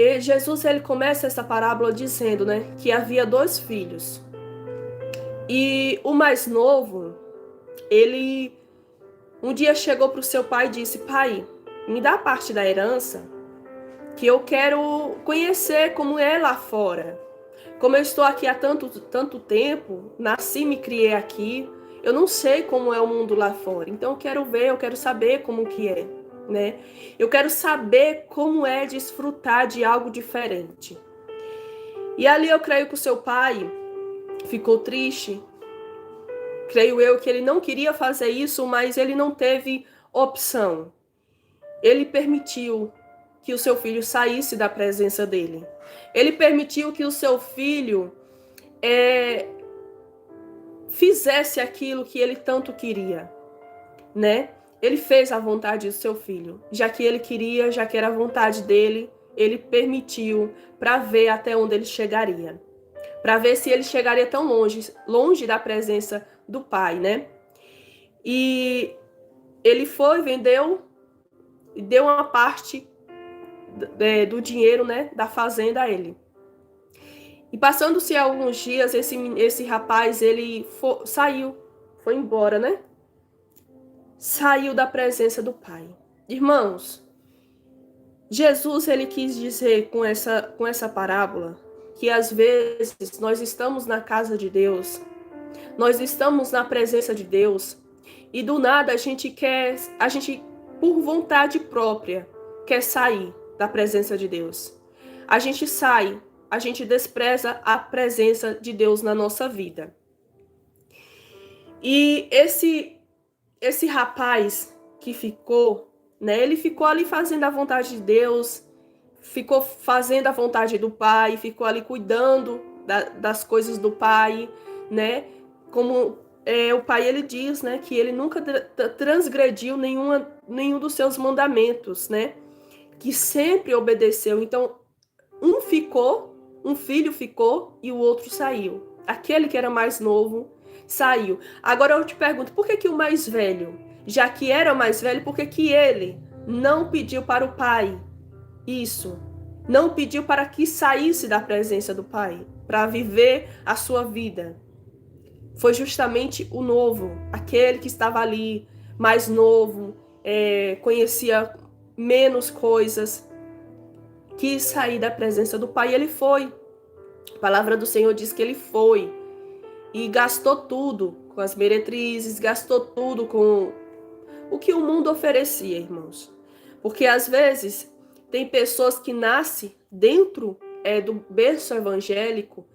E Jesus ele começa essa parábola dizendo, né, que havia dois filhos. E o mais novo, ele um dia chegou para o seu pai e disse: pai, me dá parte da herança, que eu quero conhecer como é lá fora. Como eu estou aqui há tanto tempo, nasci, me criei aqui, eu não sei como é o mundo lá fora. Então eu quero ver, eu quero saber como que é, né? Eu quero saber como é desfrutar de algo diferente. E ali eu creio que o seu pai ficou triste. Creio eu que ele não queria fazer isso, mas ele não teve opção. Ele permitiu que o seu filho saísse da presença dele. Ele permitiu que o seu filho fizesse aquilo que ele tanto queria, né? Ele fez a vontade do seu filho, já que ele queria, já que era a vontade dele, ele permitiu para ver até onde ele chegaria, para ver se ele chegaria tão longe da presença do pai, né? E ele foi, vendeu e deu uma parte do dinheiro, né, da fazenda a ele. E passando-se alguns dias, esse rapaz, ele saiu, foi embora, né? Saiu da presença do pai. Irmãos, Jesus, ele quis dizer com essa parábola que às vezes nós estamos na casa de Deus, nós estamos na presença de Deus e do nada a gente por vontade própria quer sair da presença de Deus. A gente sai, a gente despreza a presença de Deus na nossa vida. E esse rapaz que ficou, né? Ele ficou ali fazendo a vontade de Deus, ficou fazendo a vontade do Pai, ficou ali cuidando das coisas do Pai, né? Como o Pai ele diz, né? Que ele nunca transgrediu nenhum dos seus mandamentos, né? Que sempre obedeceu. Então, um filho ficou e o outro saiu. Aquele que era mais novo saiu. Agora eu te pergunto, por que o mais velho, já que era o mais velho, por que ele não pediu para o pai isso? Não pediu para que saísse da presença do pai, para viver a sua vida? Foi justamente o novo, aquele que estava ali, mais novo, conhecia menos coisas, quis sair da presença do pai e ele foi. A palavra do Senhor diz que ele foi e gastou tudo com as meretrizes, gastou tudo com o que o mundo oferecia, irmãos. Porque às vezes tem pessoas que nascem dentro do berço evangélico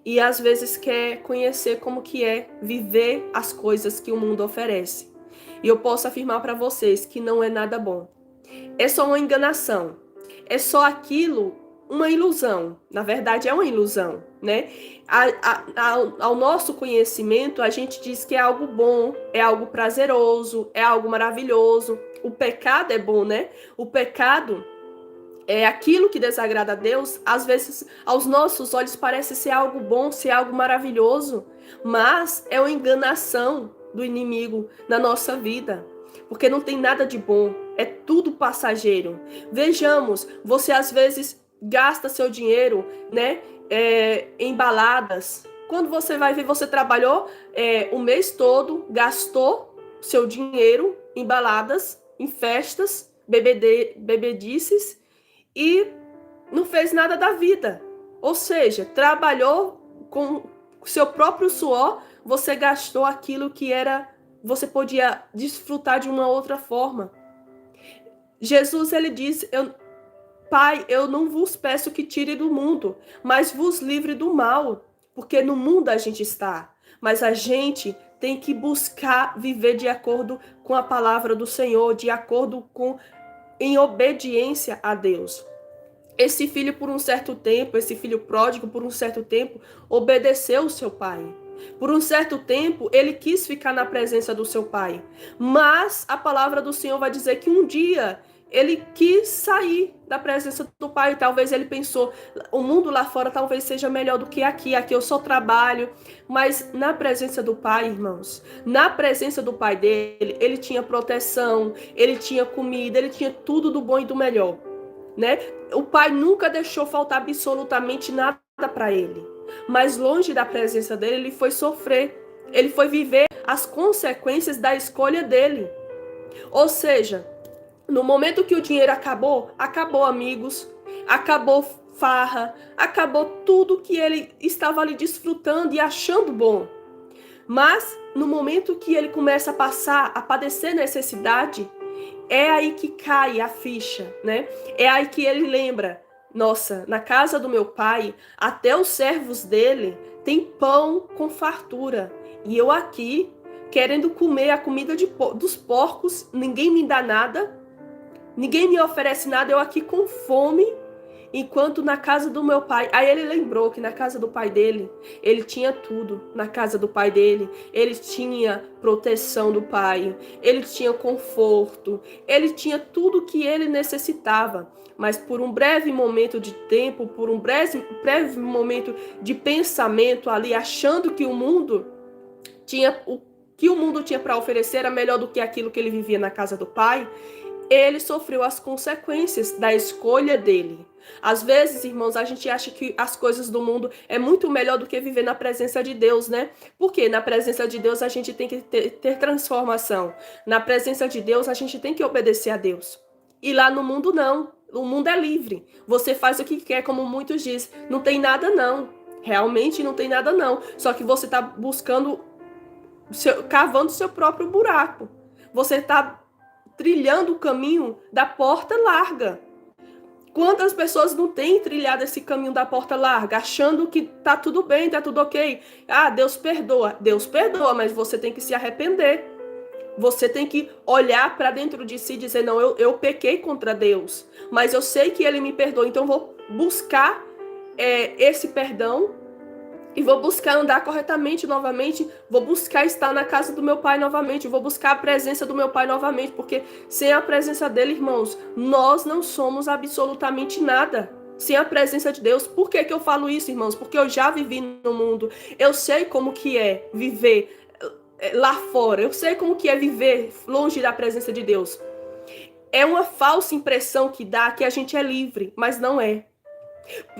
e às vezes quer conhecer como que é viver as coisas que o mundo oferece. E eu posso afirmar para vocês que não é nada bom. É só uma enganação. É só aquilo, uma ilusão. Na verdade, é uma ilusão, né? Ao nosso conhecimento, a gente diz que é algo bom, é algo prazeroso, é algo maravilhoso. O pecado é bom, né? O pecado é aquilo que desagrada a Deus. Às vezes, aos nossos olhos, parece ser algo bom, ser algo maravilhoso, mas é uma enganação do inimigo na nossa vida. Porque não tem nada de bom, é tudo passageiro. Vejamos, você às vezes gasta seu dinheiro, né, em baladas. Quando você vai ver, você trabalhou o mês todo, gastou seu dinheiro em baladas, em festas, bebedices e não fez nada da vida. Ou seja, trabalhou com seu próprio suor, você gastou aquilo que você podia desfrutar de uma outra forma. Jesus, ele diz, Pai, eu não vos peço que tire do mundo, mas vos livre do mal, porque no mundo a gente está, mas a gente tem que buscar viver de acordo com a palavra do Senhor, de acordo em obediência a Deus. Esse filho, por um certo tempo, esse filho pródigo, por um certo tempo, obedeceu o seu pai. Por um certo tempo, ele quis ficar na presença do seu pai. Mas a palavra do Senhor vai dizer que um dia ele quis sair da presença do pai. Talvez ele pensou, o mundo lá fora talvez seja melhor do que aqui. Aqui eu só trabalho. Mas na presença do pai, irmãos, na presença do pai dele, ele tinha proteção, ele tinha comida, ele tinha tudo do bom e do melhor. né? O pai nunca deixou faltar absolutamente nada para ele. Mas longe da presença dele, ele foi sofrer. Ele foi viver as consequências da escolha dele. Ou seja, no momento que o dinheiro acabou, acabou amigos, acabou farra, acabou tudo que ele estava ali desfrutando e achando bom. Mas no momento que ele começa a passar, a padecer necessidade, é aí que cai a ficha, né? É aí que ele lembra, nossa, na casa do meu pai, até os servos dele têm pão com fartura. E eu aqui, querendo comer a comida dos porcos, ninguém me dá nada, ninguém me oferece nada, eu aqui com fome, enquanto na casa do meu pai... Aí ele lembrou que na casa do pai dele, ele tinha tudo. Na casa do pai dele, ele tinha proteção do pai, ele tinha conforto, ele tinha tudo que ele necessitava. Mas por um breve momento de tempo, por um breve momento de pensamento ali, achando que o mundo tinha... o que o mundo tinha para oferecer era melhor do que aquilo que ele vivia na casa do pai, ele sofreu as consequências da escolha dele. Às vezes, irmãos, a gente acha que as coisas do mundo é muito melhor do que viver na presença de Deus, né? Porque na presença de Deus a gente tem que ter transformação. Na presença de Deus a gente tem que obedecer a Deus. E lá no mundo não. O mundo é livre. Você faz o que quer, como muitos dizem. Não tem nada não. Realmente não tem nada não. Só que você está buscando, cavando seu próprio buraco. Você está trilhando o caminho da porta larga. Quantas pessoas não têm trilhado esse caminho da porta larga, achando que tá tudo bem, tá tudo ok? Ah, Deus perdoa. Deus perdoa, mas você tem que se arrepender. Você tem que olhar para dentro de si e dizer, não, eu pequei contra Deus, mas eu sei que Ele me perdoa, então vou buscar esse perdão e vou buscar andar corretamente novamente, vou buscar estar na casa do meu pai novamente, vou buscar a presença do meu pai novamente, porque sem a presença dele, irmãos, nós não somos absolutamente nada. Sem a presença de Deus. Por que eu falo isso, irmãos? Porque eu já vivi no mundo, eu sei como que é viver lá fora, eu sei como que é viver longe da presença de Deus. É uma falsa impressão que dá que a gente é livre, mas não é.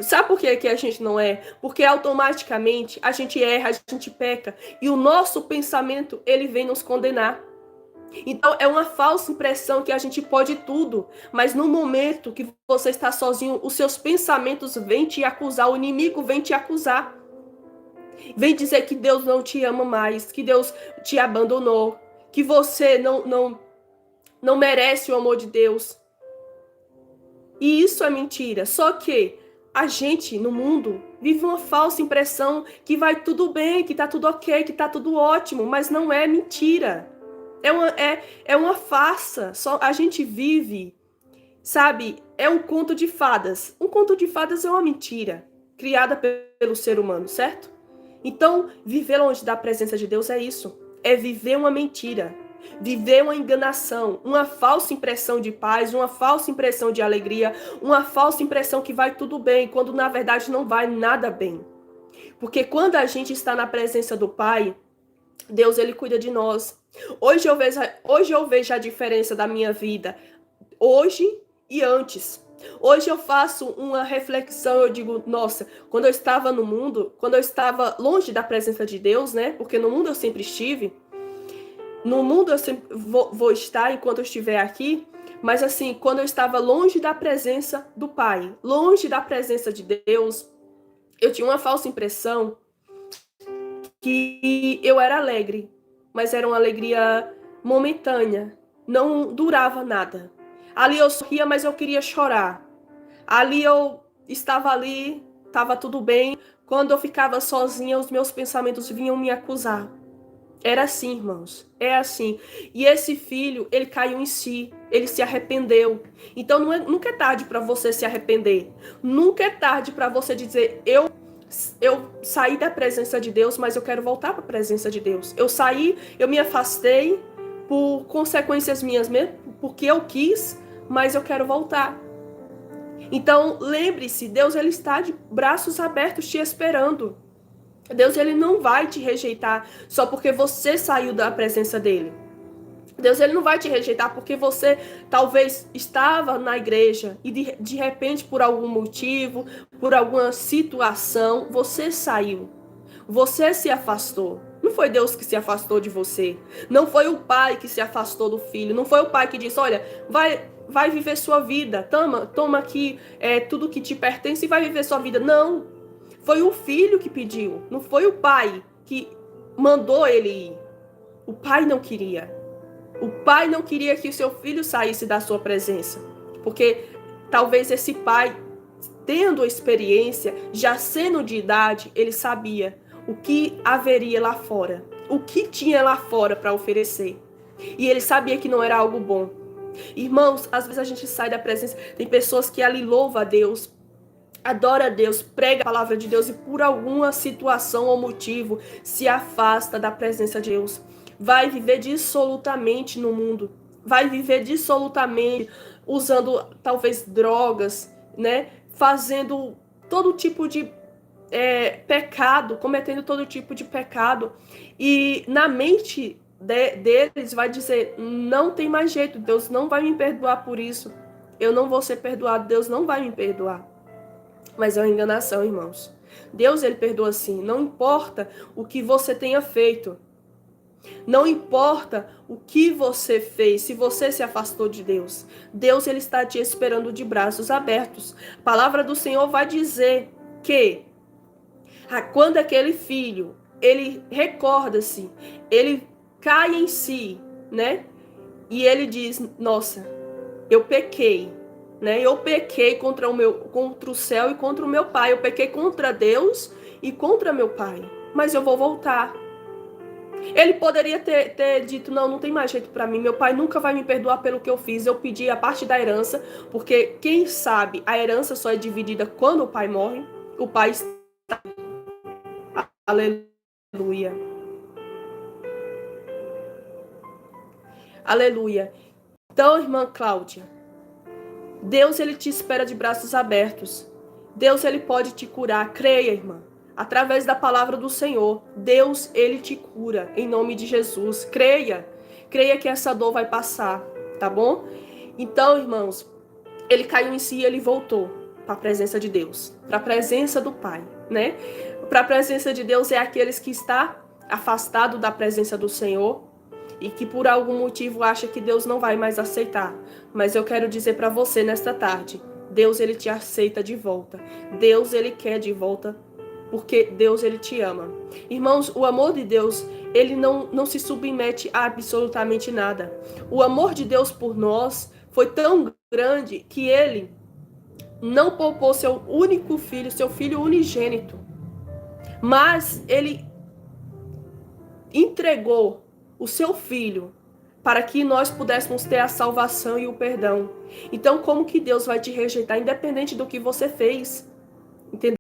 Sabe por que a gente não é? Porque automaticamente a gente erra, a gente peca. E o nosso pensamento, ele vem nos condenar. Então é uma falsa impressão que a gente pode tudo. Mas no momento que você está sozinho, os seus pensamentos vêm te acusar, o inimigo vem te acusar. Vem dizer que Deus não te ama mais, que Deus te abandonou, que você não merece o amor de Deus. E isso é mentira. Só que a gente, no mundo, vive uma falsa impressão que vai tudo bem, que tá tudo ok, que tá tudo ótimo, mas não é mentira. É uma farsa. Só a gente vive, sabe, é um conto de fadas. Um conto de fadas é uma mentira criada pelo ser humano, certo? Então, viver longe da presença de Deus é isso. É viver uma mentira. Viver uma enganação, uma falsa impressão de paz, uma falsa impressão de alegria, uma falsa impressão que vai tudo bem, quando na verdade não vai nada bem. Porque quando a gente está na presença do Pai, Deus, Ele cuida de nós. Hoje eu vejo a diferença da minha vida, hoje e antes. Hoje eu faço uma reflexão, eu digo, nossa, quando eu estava no mundo, quando eu estava longe da presença de Deus, né? Porque no mundo eu sempre estive, no mundo eu sempre vou estar enquanto eu estiver aqui, mas assim, quando eu estava longe da presença do Pai, longe da presença de Deus, eu tinha uma falsa impressão que eu era alegre, mas era uma alegria momentânea, não durava nada. Ali eu sorria, mas eu queria chorar. Ali eu estava ali, estava tudo bem. Quando eu ficava sozinha, os meus pensamentos vinham me acusar. Era assim, irmãos, é assim. E esse filho, ele caiu em si, ele se arrependeu. Então nunca é tarde para você se arrepender. Nunca é tarde para você dizer, eu saí da presença de Deus, mas eu quero voltar para a presença de Deus. Eu saí, eu me afastei por consequências minhas mesmo, porque eu quis, mas eu quero voltar. Então, lembre-se, Deus ele está de braços abertos te esperando. Deus ele não vai te rejeitar só porque você saiu da presença dele. Deus ele não vai te rejeitar porque você talvez estava na igreja e de repente por algum motivo, por alguma situação, você saiu. Você se afastou. Não foi Deus que se afastou de você. Não foi o pai que se afastou do filho. Não foi o pai que disse, olha, vai viver sua vida. Toma aqui tudo que te pertence e vai viver sua vida. Não. Foi o filho que pediu. Não foi o pai que mandou ele ir. O pai não queria. O pai não queria que o seu filho saísse da sua presença. Porque talvez esse pai, tendo experiência, já sendo de idade, ele sabia o que haveria lá fora. O que tinha lá fora para oferecer. E ele sabia que não era algo bom. Irmãos, às vezes a gente sai da presença. Tem pessoas que ali louvam a Deus, adora a Deus, prega a palavra de Deus e por alguma situação ou motivo se afasta da presença de Deus. Vai viver dissolutamente no mundo. Vai viver dissolutamente usando talvez drogas, né? Fazendo todo tipo de pecado, cometendo todo tipo de pecado. E na mente deles vai dizer, não tem mais jeito, Deus não vai me perdoar por isso. Eu não vou ser perdoado, Deus não vai me perdoar. Mas é uma enganação, irmãos. Deus, ele perdoa sim. Não importa o que você tenha feito. Não importa o que você fez, se você se afastou de Deus. Deus, ele está te esperando de braços abertos. A palavra do Senhor vai dizer que quando aquele filho, ele recorda-se, ele cai em si, né? E ele diz, nossa, eu pequei. Né? Eu pequei contra o céu e contra o meu pai. Eu pequei contra Deus e contra meu pai. Mas eu vou voltar. Ele poderia ter dito, não tem mais jeito para mim. Meu pai nunca vai me perdoar pelo que eu fiz. Eu pedi a parte da herança, porque quem sabe a herança só é dividida quando o pai morre. O pai está... Aleluia. Aleluia. Então, irmã Cláudia, Deus, ele te espera de braços abertos. Deus, ele pode te curar. Creia, irmã. Através da palavra do Senhor. Deus, ele te cura. Em nome de Jesus. Creia. Creia que essa dor vai passar. Tá bom? Então, irmãos, ele caiu em si e ele voltou para a presença de Deus. Para a presença do Pai, né? Para a presença de Deus é aqueles que está afastado da presença do Senhor e que por algum motivo acha que Deus não vai mais aceitar. Mas eu quero dizer para você nesta tarde, Deus, ele te aceita de volta. Deus, ele quer de volta, porque Deus, ele te ama. Irmãos, o amor de Deus, ele não se submete a absolutamente nada. O amor de Deus por nós foi tão grande que ele não poupou seu único filho, seu filho unigênito. Mas ele entregou o seu filho para que nós pudéssemos ter a salvação e o perdão. Então, como que Deus vai te rejeitar, independente do que você fez? Entendeu?